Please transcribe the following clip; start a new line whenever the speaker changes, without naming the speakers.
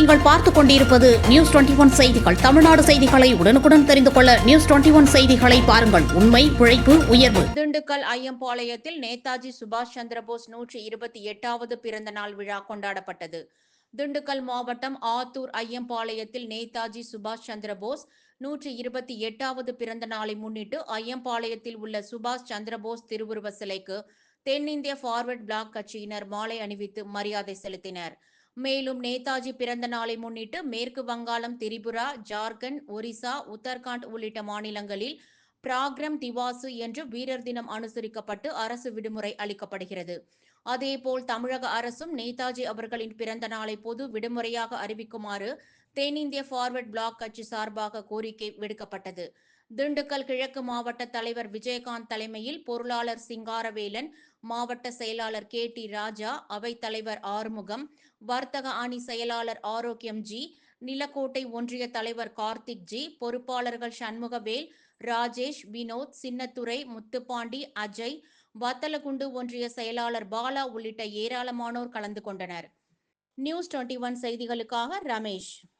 நீங்கள் பார்த்துக் கொண்டிருப்பது நியூஸ் 21 செய்திகள். தமிழ்நாடு செய்திகளை உடனுக்குடன் தெரிந்து கொள்ள நியூஸ் 21 செய்திகளை பாருங்கள். உண்மை, உழைப்பு, உயர்வு.
திண்டுக்கல் ஐயம்பாளையத்தில் நேதாஜி சுபாஷ் சந்திரபோஸ் 128வது பிறந்த நாள் விழா கொண்டாடப்பட்டது. திண்டுக்கல் மாவட்டம் ஆத்தூர் ஐயம்பாளையத்தில் நேதாஜி சுபாஷ் சந்திரபோஸ் 128வது பிறந்த நாளை முன்னிட்டு ஐயம்பாளையத்தில் உள்ள சுபாஷ் சந்திரபோஸ் திருவுருவ சிலைக்கு தென்னிந்திய ஃபார்வர்ட் பிளாக் கட்சியினர் மாலை அணிவித்து மரியாதை செலுத்தினர். மேலும் நேதாஜி பிறந்த நாளை முன்னிட்டு மேற்கு வங்காளம், திரிபுரா, ஜார்க்கண்ட், ஒரிசா, உத்தரகாண்ட் உள்ளிட்ட மாநிலங்களில் பிராக்ரம் திவாசு என்று வீரர் தினம் அனுசரிக்கப்பட்டு அரசு விடுமுறை அளிக்கப்படுகிறது. அதேபோல் தமிழக அரசும் நேதாஜி அவர்களின் பிறந்த நாளை பொது விடுமுறையாக அறிவிக்குமாறு தென்னிந்திய ஃபார்வர்ட் பிளாக் கட்சி சார்பாக கோரிக்கை விடுக்கப்பட்டது. திண்டுக்கல் கிழக்கு மாவட்ட தலைவர் விஜயகாந்த் தலைமையில் பொருளாளர் சிங்காரவேலன், மாவட்ட செயலாளர் KT ராஜா, அவைத்தலைவர் ஆறுமுகம், வர்த்தக அணி செயலாளர் ஆரோக்கியம் ஜி, நிலக்கோட்டை ஒன்றிய தலைவர் கார்த்திக் ஜி, பொறுப்பாளர்கள் சண்முகவேல், ராஜேஷ், வினோத், சின்னத்துரை, முத்துப்பாண்டி, அஜய், வத்தலகுண்டு ஒன்றிய செயலாளர் பாலா உள்ளிட்ட ஏராளமானோர் கலந்து கொண்டனர். நியூஸ் 21 செய்திகளுக்காக ரமேஷ்.